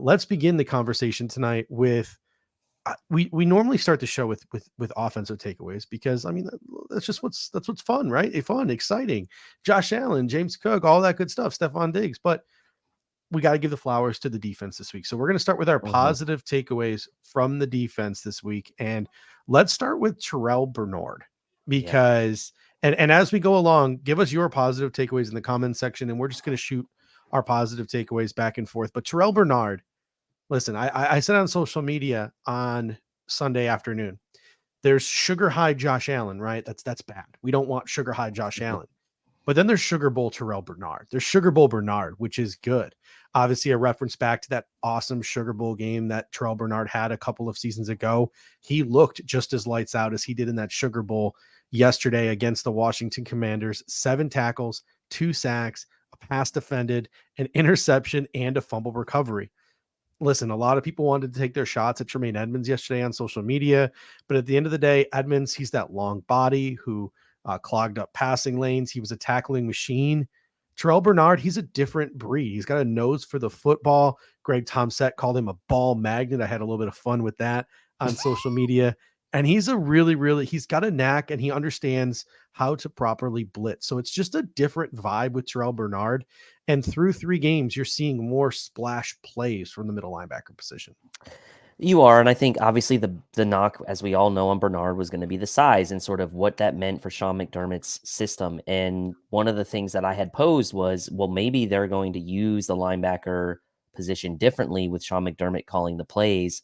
Let's begin the conversation tonight with we normally start the show with offensive takeaways because I mean that's what's fun, right? Fun, exciting. Josh Allen, James Cook, all that good stuff, Stephon Diggs, but we got to give the flowers to the defense this week. So we're going to start with our positive takeaways from the defense this week, and let's start with Terrell Bernard because and as we go along, give us your positive takeaways in the comments section, and we're just going to shoot our positive takeaways back and forth. But Terrell Bernard, listen, I said on social media on Sunday afternoon, there's sugar high Josh Allen, right? That's bad. We don't want sugar high Josh Allen. But then there's Sugar Bowl Terrell Bernard. There's Sugar Bowl Bernard, which is good. Obviously, a reference back to that awesome Sugar Bowl game that Terrell Bernard had a couple of seasons ago. He looked just as lights out as he did in that Sugar Bowl yesterday against the Washington Commanders. 7 tackles, 2 sacks, a pass defended, an interception, and a fumble recovery. Listen, a lot of people wanted to take their shots at Tremaine Edmonds yesterday on social media, but at the end of the day, Edmonds, he's that long body who clogged up passing lanes. He was a tackling machine. Terrell Bernard, he's a different breed. He's got a nose for the football. Greg Tomsett called him a ball magnet. I had a little bit of fun with that on social media. And he's a he's got a knack and he understands how to properly blitz. So it's just a different vibe with Terrell Bernard. And through 3 games, you're seeing more splash plays from the middle linebacker position. You are, and I think obviously the knock, as we all know, on Bernard was going to be the size and sort of what that meant for Sean McDermott's system. And one of the things that I had posed was, well, maybe they're going to use the linebacker position differently with Sean McDermott calling the plays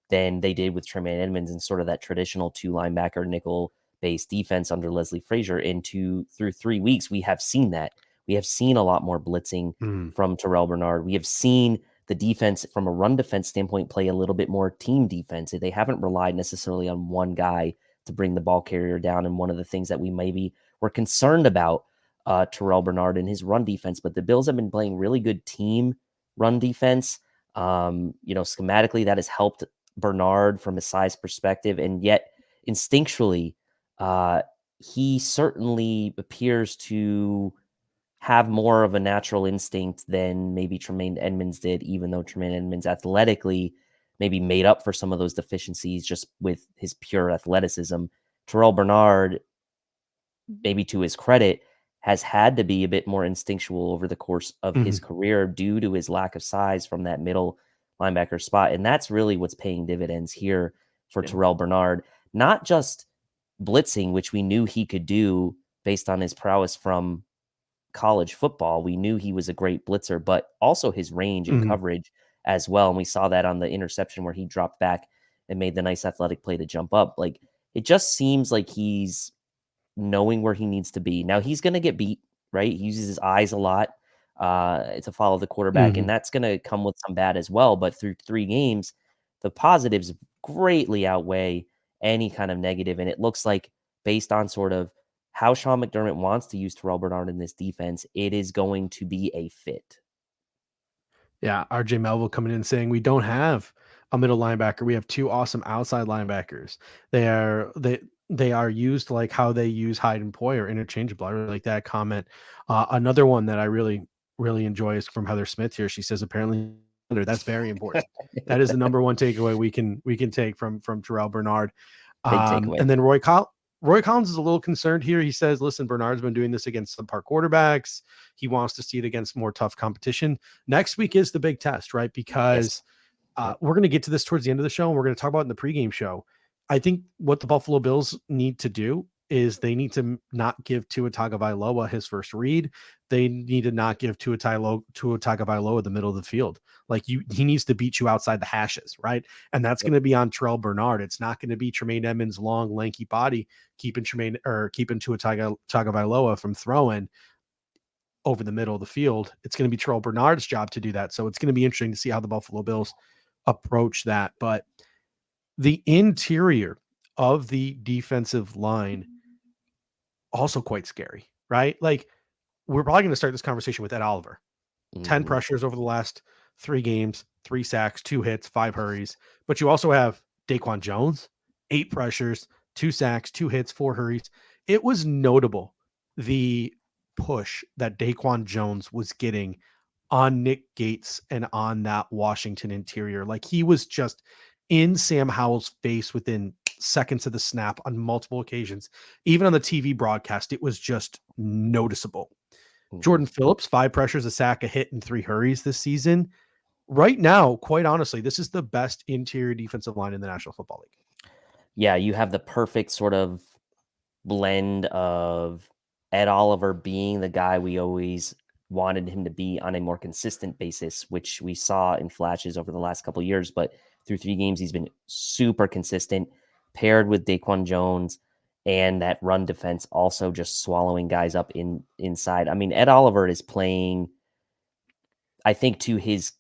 than they did with Tremaine Edmonds and sort of that traditional 2 linebacker nickel-based defense under Leslie Frazier. Through 3 weeks, we have seen that. We have seen a lot more blitzing from Terrell Bernard. We have seen the defense from a run defense standpoint play a little bit more team defense. They haven't relied necessarily on one guy to bring the ball carrier down. And one of the things that we maybe were concerned about Terrell Bernard and his run defense, but the Bills have been playing really good team run defense. Schematically that has helped Bernard from a size perspective. And yet instinctually, he certainly appears to have more of a natural instinct than maybe Tremaine Edmonds did, even though Tremaine Edmonds athletically maybe made up for some of those deficiencies just with his pure athleticism. Terrell Bernard, maybe to his credit, has had to be a bit more instinctual over the course of his career due to his lack of size from that middle linebacker spot. And that's really what's paying dividends here for Terrell Bernard. Not just blitzing, which we knew he could do based on his prowess from college football. We knew he was a great blitzer, but also his range and coverage as well. And we saw that on the interception where he dropped back and made the nice athletic play to jump up. Like, it just seems like he's knowing where he needs to be. Now he's going to get beat, right? He uses his eyes a lot to follow the quarterback, and that's going to come with some bad as well. But through 3 games, the positives greatly outweigh any kind of negative. And it looks like, based on sort of how Sean McDermott wants to use Terrell Bernard in this defense, it is going to be a fit. Yeah, RJ Melville coming in saying we don't have a middle linebacker. We have 2 awesome outside linebackers. They are used like how they use Hyde and Poyer, interchangeable. I really like that comment. Another one that I really enjoy is from Heather Smith here. She says apparently that's very important. That is the number 1 takeaway we can take from Terrell Bernard. Big takeaway. And then Roy Collins is a little concerned here. He says, listen, Bernard's been doing this against subpar quarterbacks. He wants to see it against more tough competition. Next week is the big test, right? Because we're going to get to this towards the end of the show, and we're going to talk about it in the pregame show. I think what the Buffalo Bills need to do is they need to not give Tua Tagovailoa his first read. They need to not give Tua Tagovailoa the middle of the field. Like he needs to beat you outside the hashes, right? And that's going to be on Terrell Bernard. It's not going to be Tremaine Edmonds' long, lanky body keeping Tua Tagovailoa from throwing over the middle of the field. It's going to be Terrell Bernard's job to do that. So it's going to be interesting to see how the Buffalo Bills approach that. But the interior of the defensive line also quite scary, right? Like, we're probably going to start this conversation with Ed Oliver. 10 pressures over the last 3 games, 3 sacks, 2 hits, 5 hurries. But you also have Daquan Jones, 8 pressures, 2 sacks, 2 hits, 4 hurries. It was notable the push that Daquan Jones was getting on Nick Gates and on that Washington interior. Like he was just in Sam Howell's face within seconds of the snap on multiple occasions. Even on the TV broadcast, it was just noticeable. Mhm. Jordan Phillips, 5 pressures, a sack, a hit, and 3 hurries this season. Right now, quite honestly, this is the best interior defensive line in the National Football League. Yeah, you have the perfect sort of blend of Ed Oliver being the guy we always wanted him to be on a more consistent basis, which we saw in flashes over the last couple of years. But through 3 games, he's been super consistent, paired with Daquan Jones and that run defense also just swallowing guys up inside. I mean, Ed Oliver is playing, I think, to his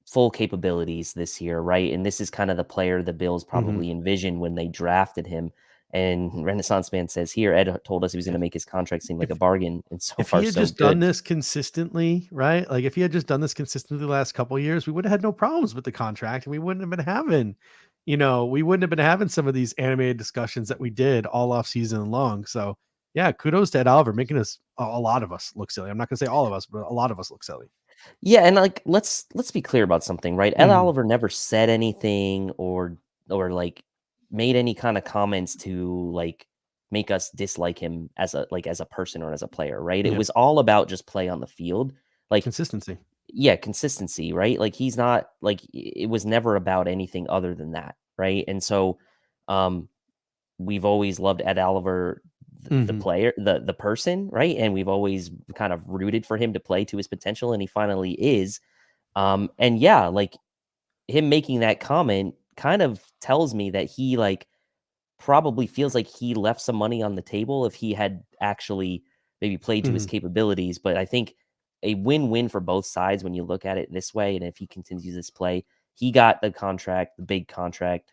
full capabilities this year, right? And this is kind of the player the Bills Mhm. probably envisioned when they drafted him. And Renaissance Man says here, Ed told us he was going to If make his contract seem like a if bargain, and so if he far had so just done good. this consistently, right? Like if he had just done this consistently the last couple of years, we would have had no problems with the contract, and we wouldn't have been having, we wouldn't have been having some of these animated discussions that we did all off season long. So yeah, kudos to Ed Oliver making us a lot of us look silly. I'm not gonna say all of us, but a lot of us look silly. Yeah, and like let's be clear about something, right? Ed Mhm. Oliver never said anything or like made any kind of comments to like make us dislike him as a person or as a player, right? It Yeah, was all about just play on the field. Like consistency. yeah, consistency, right? Like he's not like it was never about anything other than that, right? And so um we've always loved Ed Oliver the Mhm. player, the person, right? And we've always kind of rooted for him to play to his potential and he finally is. And yeah, like him making that comment kind of tells me that he like probably feels like he left some money on the table if he had actually maybe played to his Mhm. capabilities. But I think a win-win for both sides when you look at it this way. And if he continues this play, he got the contract, the big contract.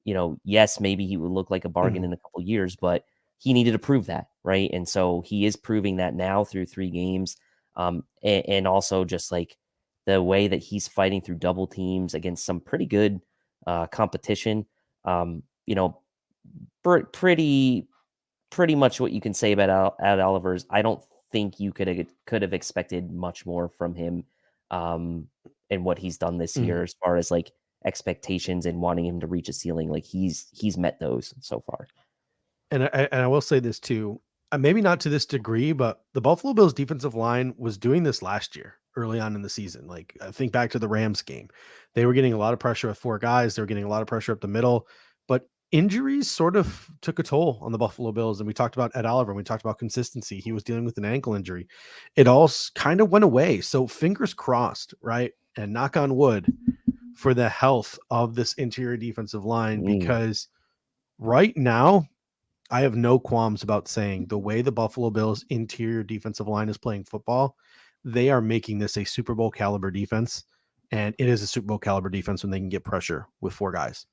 Yes, maybe he would look like a bargain Mhm. in a couple years, but he needed to prove that, right? And so he is proving that now through 3 games. And also just like the way that he's fighting through double teams against some pretty good competition. Um, you know, pretty much what you can say about Ed Oliver's. I don't think you could have expected much more from him, and what he's done this Mhm. year as far as like expectations and wanting him to reach a ceiling. Like he's met those so far. And I will say this too, maybe not to this degree, but the Buffalo Bills defensive line was doing this last year, early on in the season. Like I think back to the Rams game, they were getting a lot of pressure with 4 guys. They were getting a lot of pressure up the middle, but injuries sort of took a toll on the Buffalo Bills. And we talked about Ed Oliver. And we talked about consistency. He was dealing with an ankle injury. It all kind of went away. So fingers crossed, right? And knock on wood for the health of this interior defensive line, Mm. because right now I have no qualms about saying the way the Buffalo Bills interior defensive line is playing football, they are making this a Super Bowl caliber defense. And it is a Super Bowl caliber defense when they can get pressure with 4 guys.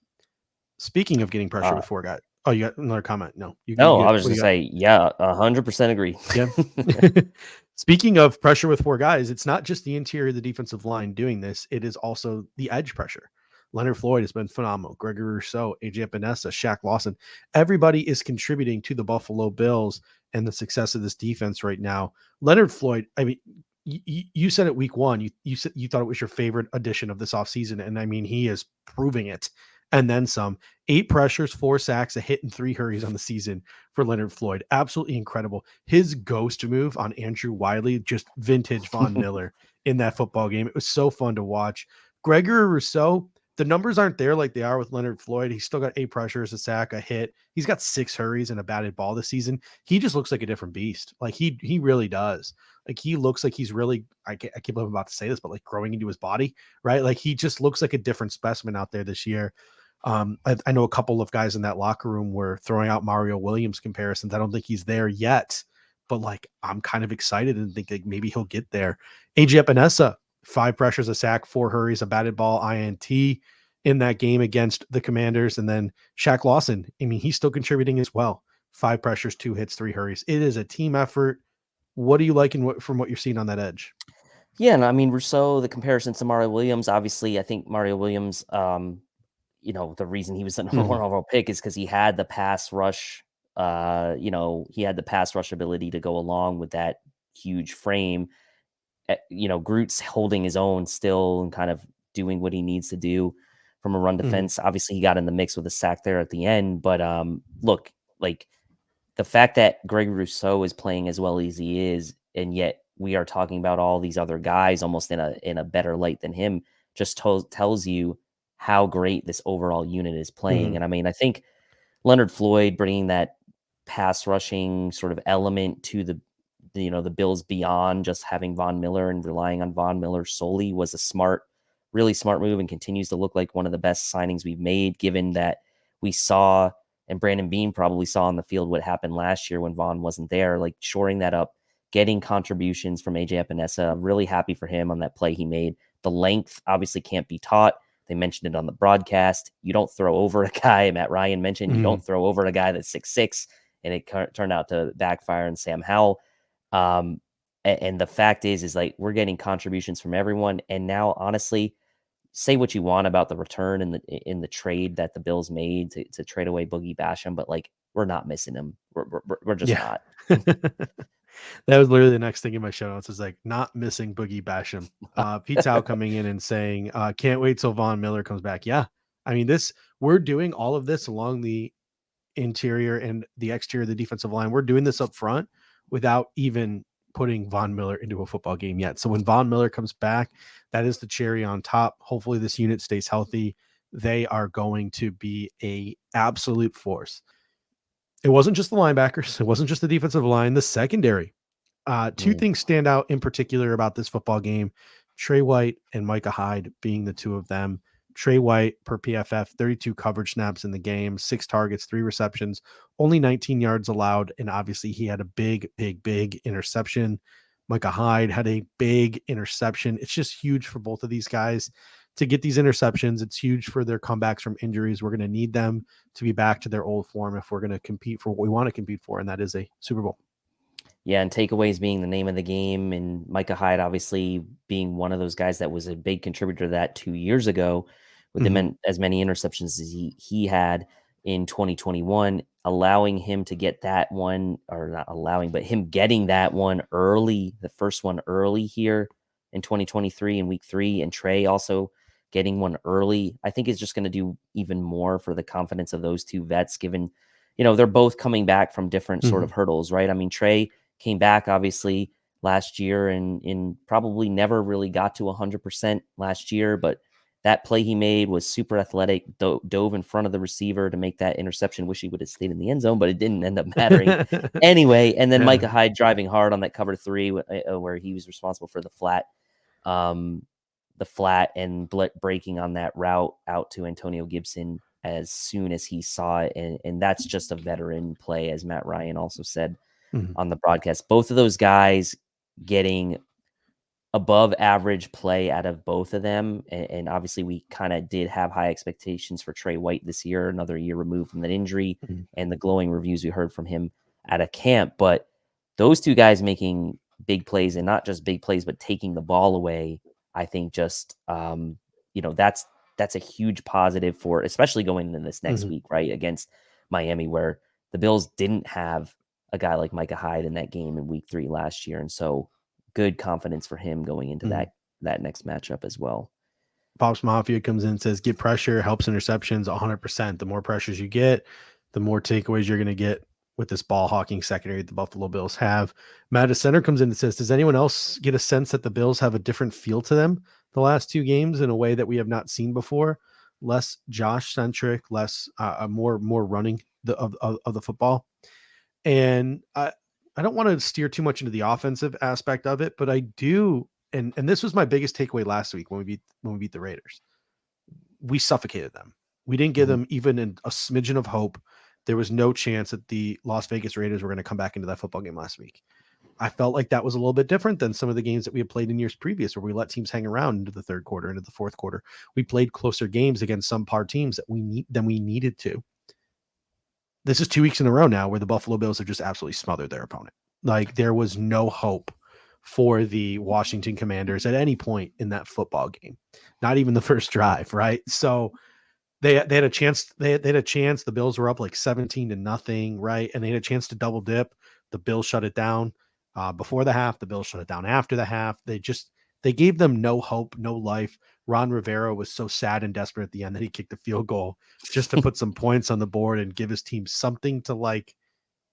Speaking of getting pressure Uh, with 4 guys. Oh, you got another comment? No, you no, I good. was What do gonna you got? say, yeah, 100% agree. Yeah. Speaking of pressure with 4 guys, it's not just the interior of the defensive line doing this. It is also the edge pressure. Leonard Floyd has been phenomenal. Gregory Rousseau, AJ Epinesa, Shaq Lawson. Everybody is contributing to the Buffalo Bills and the success of this defense right now. Leonard Floyd, I mean, you said it week one. You said you thought it was your favorite addition of this offseason. And I mean, he is proving it. And then some. 8 pressures, 4 sacks, a hit, and 3 hurries on the season for Leonard Floyd. Absolutely incredible. His ghost move on Andrew Wiley, just vintage Von Miller in that football game. It was so fun to watch. Gregory Rousseau, the numbers aren't there like they are with Leonard Floyd. He's still got 8 pressures, a sack, a hit. He's got 6 hurries and a batted ball this season. He just looks like a different beast. Like he really does. Like he looks like he's really, I can't believe I'm about to say this, but like growing into his body, right? Like he just looks like a different specimen out there this year. I know a couple of guys in that locker room were throwing out Mario Williams comparisons. I don't think he's there yet, but like I'm kind of excited and think like maybe he'll get there. AJ Epinesa, 5 pressures, a sack, 4 hurries, a batted ball, INT in that game against the Commanders. And then Shaq Lawson, I mean, he's still contributing as well. 5 pressures, 2 hits, 3 hurries. It is a team effort. What do you like from what you're seeing on that edge? Yeah, and I mean Rousseau, the comparison to Mario Williams, obviously, I think Mario Williams, the reason he was the number Mhm. one overall pick is because he had the pass rush. He had the pass rush ability to go along with that huge frame. Groot's holding his own still and kind of doing what he needs to do from a run defense. Obviously, he got in the mix with a sack there at the end, but look, like the fact that Greg Rousseau is playing as well as he is, and yet we are talking about all these other guys almost in a better light than him, just tells you how great this overall unit is playing. And I mean, I think Leonard Floyd bringing that pass rushing sort of element to the Bills beyond just having Von Miller and relying on Von Miller solely was a really smart move, and continues to look like one of the best signings we've made, given that we saw, and Brandon Beane probably saw on the field what happened last year when Von wasn't there, like shoring that up, getting contributions from AJ Epinesa. I'm really happy for him on that play he made. The length obviously can't be taught. They mentioned it on the broadcast. You don't throw over a guy. Matt Ryan mentioned you don't throw over a guy that's 6'6", and it turned out to backfire on Sam Howell. And the fact is like we're getting contributions from everyone. And now, honestly, say what you want about the return in the trade that the Bills made to trade away Boogie Basham, but like we're not missing him. We're just not. That was literally the next thing in my show notes is like not missing Boogie Basham. Pete's out coming in and saying, can't wait till Von Miller comes back. Yeah. I mean, we're doing all of this along the interior and the exterior of the defensive line. We're doing this up front without even putting Von Miller into a football game yet. So when Von Miller comes back, that is the cherry on top. Hopefully this unit stays healthy. They are going to be a absolute force. It wasn't just the linebackers. It wasn't just the defensive line, the secondary. Two things stand out in particular about this football game. Trey White and Micah Hyde being the two of them. Trey White per PFF, 32 coverage snaps in the game, 6 targets, 3 receptions, only 19 yards allowed. And obviously he had a big interception. Micah Hyde had a big interception. It's just huge for both of these guys to get these interceptions. It's huge for their comebacks from injuries. We're going to need them to be back to their old form if we're going to compete for what we want to compete for, and that is a Super Bowl. Yeah, and takeaways being the name of the game, and Micah Hyde obviously being one of those guys that was a big contributor to that 2 years ago with as many interceptions as he had in 2021, allowing him to get that one, or not allowing, but him getting that one early, the first one early here in 2023 in week 3, and Trey also getting one early, I think is just going to do even more for the confidence of those two vets, given, they're both coming back from different sort of hurdles, right? I mean, Trey came back obviously last year and probably never really got to 100% last year, but that play he made was super athletic, dove in front of the receiver to make that interception. Wish he would have stayed in the end zone, but it didn't end up mattering anyway. And then Micah Hyde driving hard on that cover 3 where he was responsible for the flat and breaking on that route out to Antonio Gibson as soon as he saw it. And that's just a veteran play, as Matt Ryan also said on the broadcast. Both of those guys getting above average play out of both of them. And obviously we kind of did have high expectations for Trey White this year, another year removed from that injury and the glowing reviews we heard from him at a camp. But those two guys making big plays, and not just big plays, but taking the ball away, I think just, that's a huge positive for, especially going into this next week, right? Against Miami, where the Bills didn't have a guy like Micah Hyde in that game in week 3 last year. And so good confidence for him going into that next matchup as well. Pops Mafia comes in and says, get pressure, helps interceptions 100%. The more pressures you get, the more takeaways you're going to get with this ball hawking secondary the Buffalo Bills have. Matt Center comes in and says, does anyone else get a sense that the Bills have a different feel to them the last 2 games in a way that we have not seen before? Less Josh centric, less more running of the football. And I don't want to steer too much into the offensive aspect of it, but I do. And this was my biggest takeaway last week when we beat the Raiders. We suffocated them. We didn't give them even a smidgen of hope. There was no chance that the Las Vegas Raiders were going to come back into that football game last week. I felt like that was a little bit different than some of the games that we had played in years previous, where we let teams hang around into the third quarter, into the fourth quarter. We played closer games against some par teams that we needed to. This is 2 weeks in a row now where the Buffalo Bills have just absolutely smothered their opponent. Like there was no hope for the Washington Commanders at any point in that football game, not even the first drive. Right. So they had a chance. They had a chance. The Bills were up like 17-0. Right. And they had a chance to double dip. The Bills shut it down. before the half. The Bills shut it down after the half. They gave them no hope, no life. Ron Rivera was so sad and desperate at the end that he kicked a field goal just to put some points on the board and give his team something to like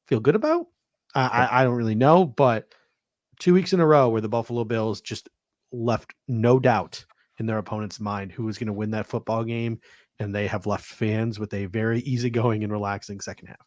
feel good about. I don't really know, but 2 weeks in a row where the Buffalo Bills just left no doubt in their opponent's mind who was going to win that football game, and they have left fans with a very easygoing and relaxing second half.